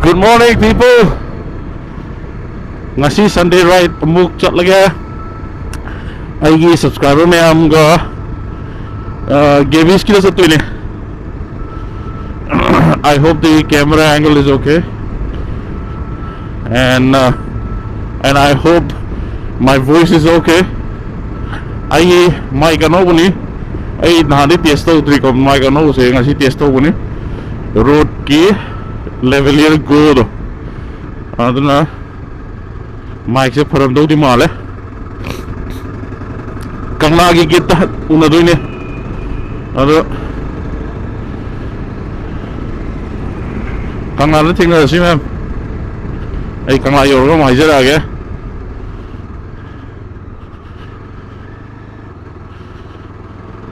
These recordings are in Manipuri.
Good morning, people. Ngasi Sunday ride amuk chat lagi. Aigi subscriber mayam ga gaming skill sa tuile. I hope the camera angle is okay, and I hope my voice is okay. Aigi mic ano buni? Ay nahani test to tri ko mic ano se ngasi test to buni. Road ki level year go do. Aduna mic se faram do di male. Kang lagi kita una do ini. Ado kang lagi tinggal sih mem. Ay kang lagi orang mau aja lagi.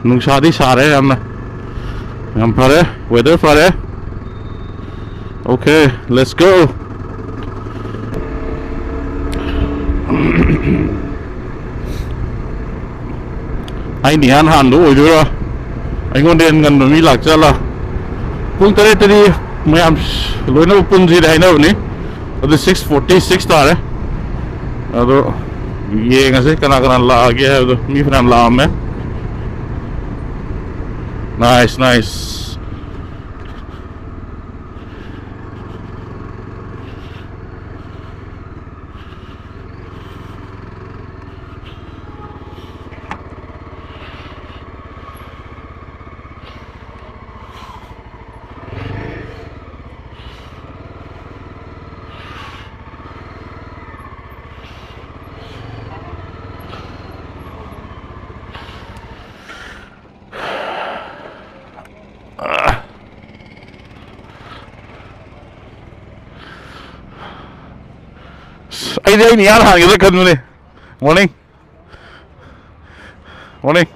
Nungsa di sare am pare weather pare. Okay, let's go. Ai nihan han do oi do. Ai ngon den ngan mi lak cha la. Pung tare tari mayam loina pung ji dai na ni. Adu 6:46 ta re. Adu ye ngase kana la age hai adu mi fran la me. Nice, nice. Ay ni yaar hangi kan mune. Morning. Morning.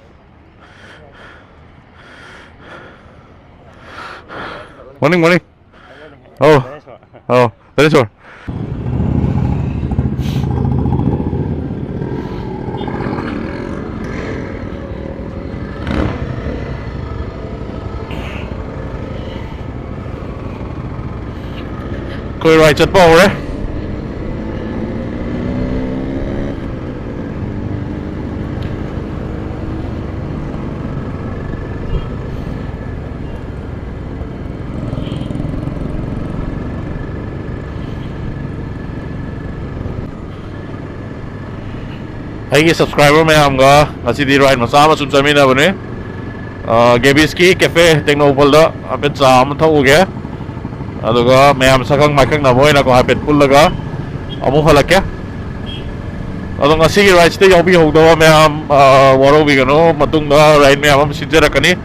Morning, morning. Oh. Oh, that is all. Koi right chat pa ore. Aigi subscriber mayam ga ngasi di ride masama sum chamina bune Gabiski cafe technopol da apet sam thau ge aduga mayam sakang makang na boina ko apet pullaga amu halakya adu ngasi gi ride te yobi hogdo mayam waro bi gano matung da ride mayam am sinjera kani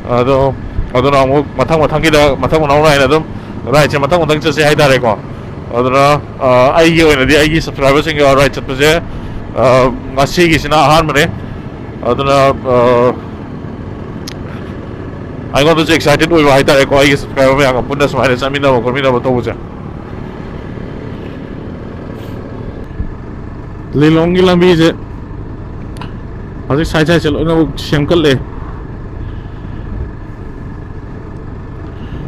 adu na amu mathang gi da mathang na ride adum ride che mathang che hai dare ko adu na aigi oina di aigi subscriber sing ride chat je ngasi gi sina ahan mane aduna I got so excited oi hai ta ko ai subscriber me ang punna smile samina ko mina ba to buja le longi lambi je aji sai sai chalo na semkal le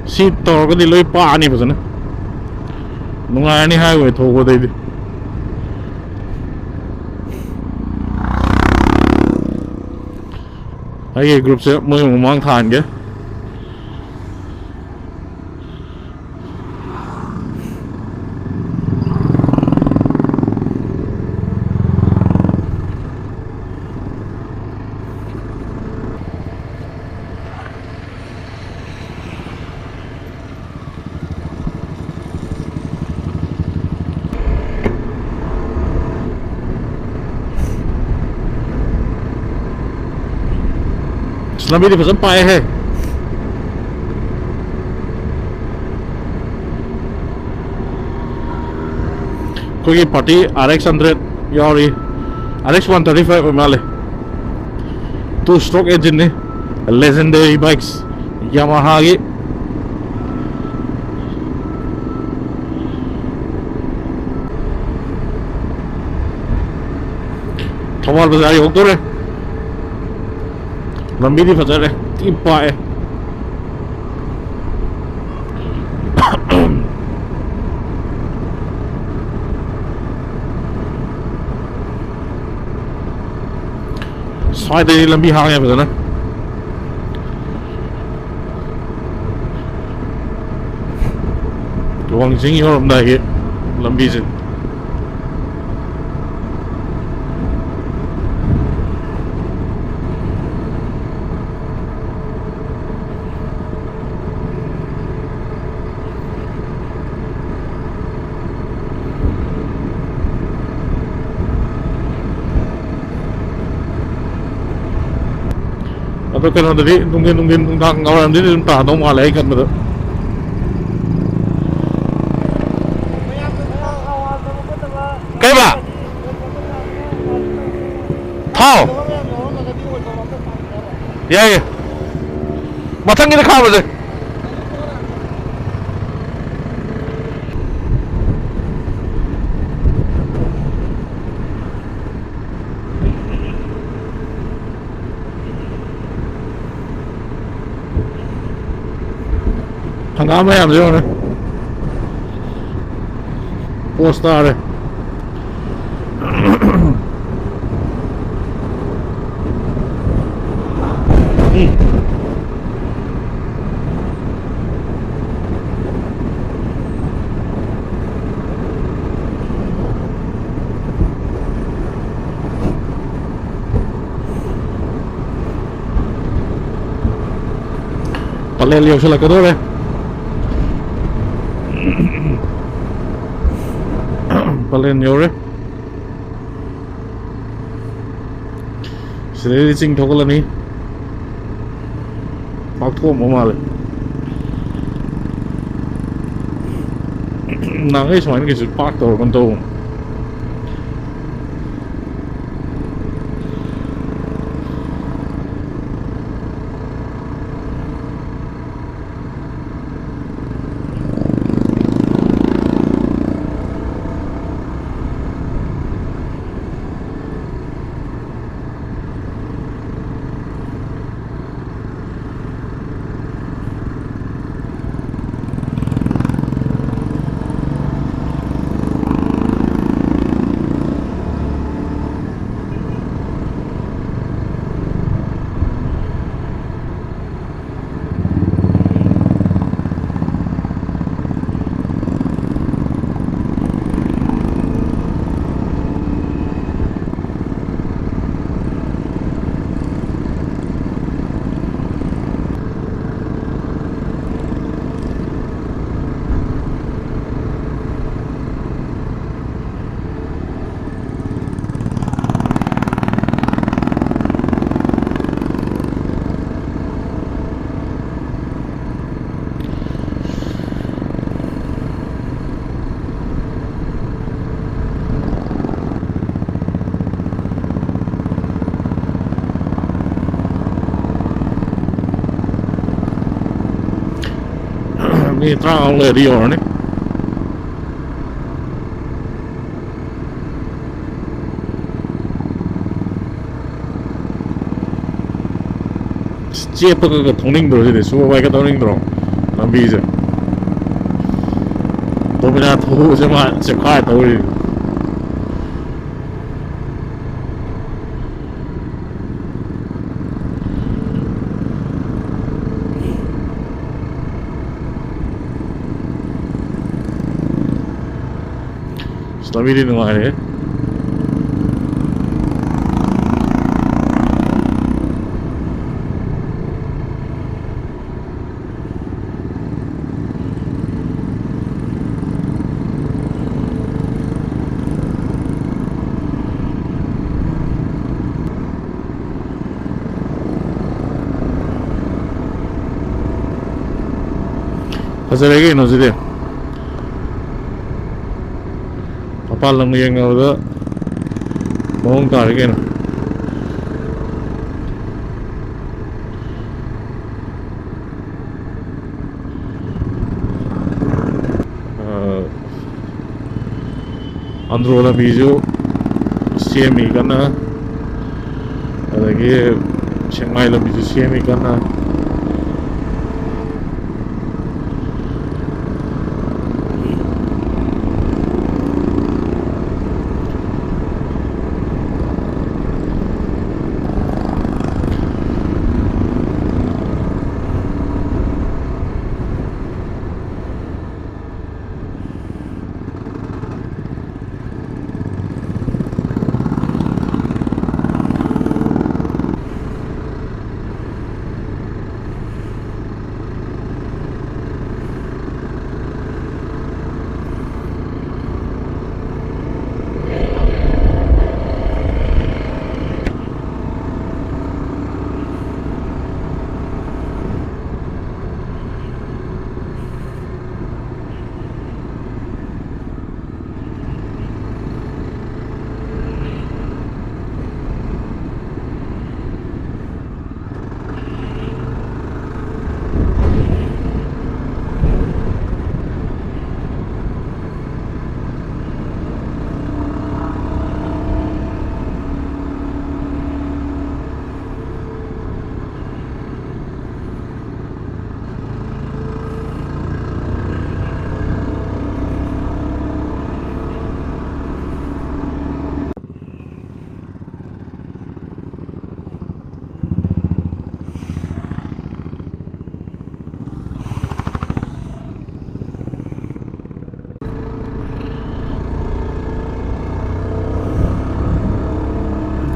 si to ko di loi pa ani bujana nungai ani highway tho ko dei di ai group se moi mang than ke Nabi di pesan pae he. Kogi party RX 100 yori RX 135 male 2-stroke engine ne legendary bikes Yamaha gi Thamal bazar hi hokdore lambi di fazar hai ti pae ꯁ꯭ꯋꯥꯏꯗꯗꯤ ꯂꯝꯕꯤ ꯍꯥꯡꯉꯦ ꯐꯖꯅ ꯋꯥꯡꯖꯤꯡ ꯌꯧꯔꯝꯗꯥꯏꯒꯤ ꯂꯝꯕꯤꯁꯦ ꯑꯗꯣ ꯀꯩꯅꯣꯗꯗꯤ ꯅꯨꯡꯊꯤꯟ ꯅꯨꯡꯗꯥꯡ ꯋꯥꯏꯔꯝꯗꯗꯤ ꯑꯗꯨꯝ ꯇꯥꯗꯧ ꯃꯥꯜꯂꯦ ꯑꯩ ꯈꯟꯕꯗ ꯀꯩꯕ ꯊꯥꯎ ꯌꯥꯏꯌꯦ ꯃꯊꯪꯒꯤꯗ ꯈꯥꯝꯃꯁꯦ ꯍꯪꯒꯥꯝ ꯃꯌꯥꯝꯁꯦ ꯌꯦꯡꯉꯨꯅꯦ ꯄꯣꯁ ꯇꯥꯔꯦ Palen yoksulakadore Palen yore Siri ching thokalani Pakthom male Nangai swain ki pak tor kon to Ni tra le di orne Chepa ka thoning dro je su vai ka thoning dro lambi je to bina thu je ma che khai to ri Lambi di nuai Fazerege no sidi Palang yang ada Mohon tarik kan Andro la biju CMI kana Adagi Chiangmai la biju CMI kana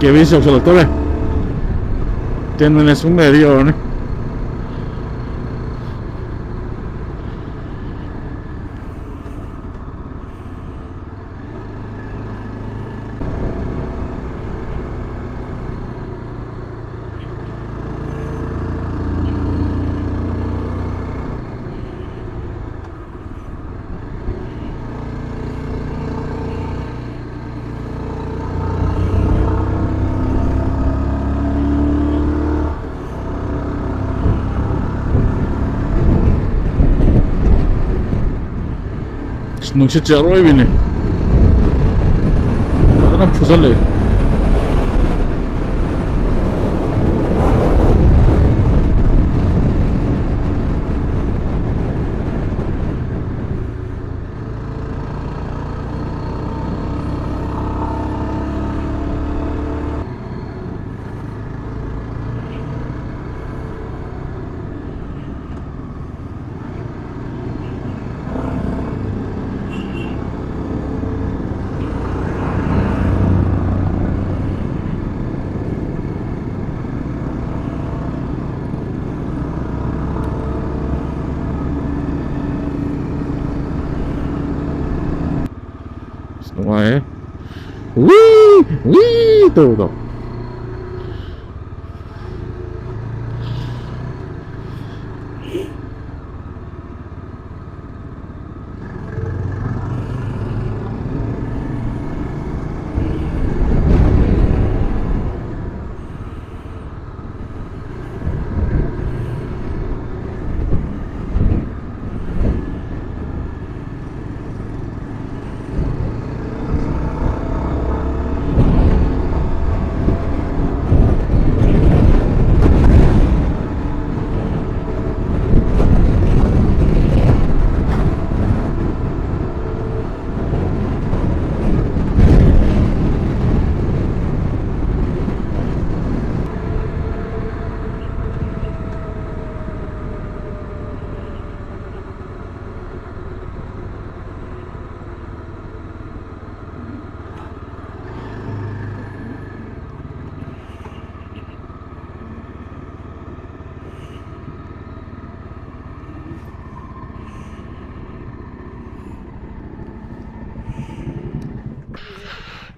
KBS yoksulukta 10 minutes kung may yun 눈치 째로 입이네. 나는 부설래. Ngoài từ rồi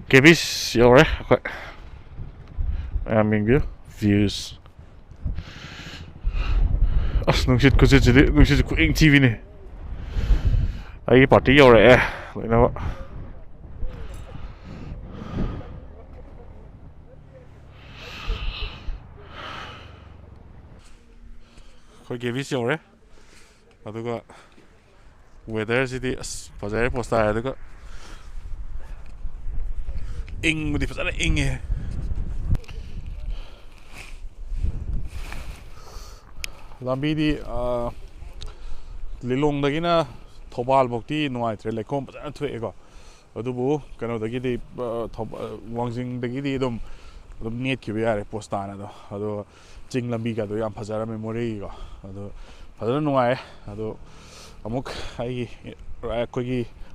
KBS yore okay aming views nungsit ku ing TV ni ai party yore loina ko KBS yore aduga weather sidi fazare posta aduga ing di fazare ing lambi lilong dagina thobal bokti nuai tre lekom pa thue ko adubu kano dagidi wangjing dagidi dum net ki yare postana do ado ching lambi ka do yam phajara memory ko ado phajara nuai ado amuk ai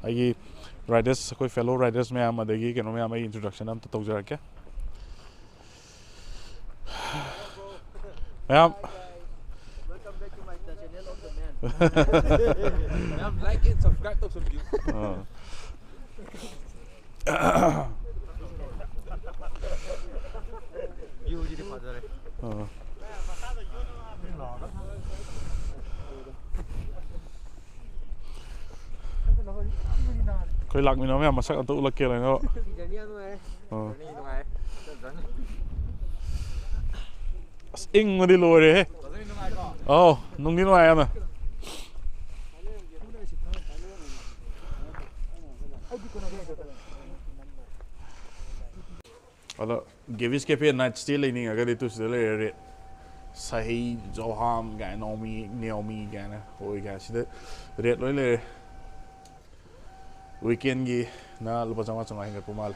ai riders koi fellow riders me am adagi kano me am introduction am to tawjara kya ma'am welcome back to my channel of the man. Ma'am, like it, subscribe to some views. You jadi father. Koi lak mino me am masak untuk ulak kela no. Ing ngodi lore. Oh, nungi no ayam. Kalau Gavis Cafe night still ini agar itu sudah red. Sahi Zoham gan Naomi gan. Oh iya sudah red loh le. Weekend gi na lupa sama hingga pemal.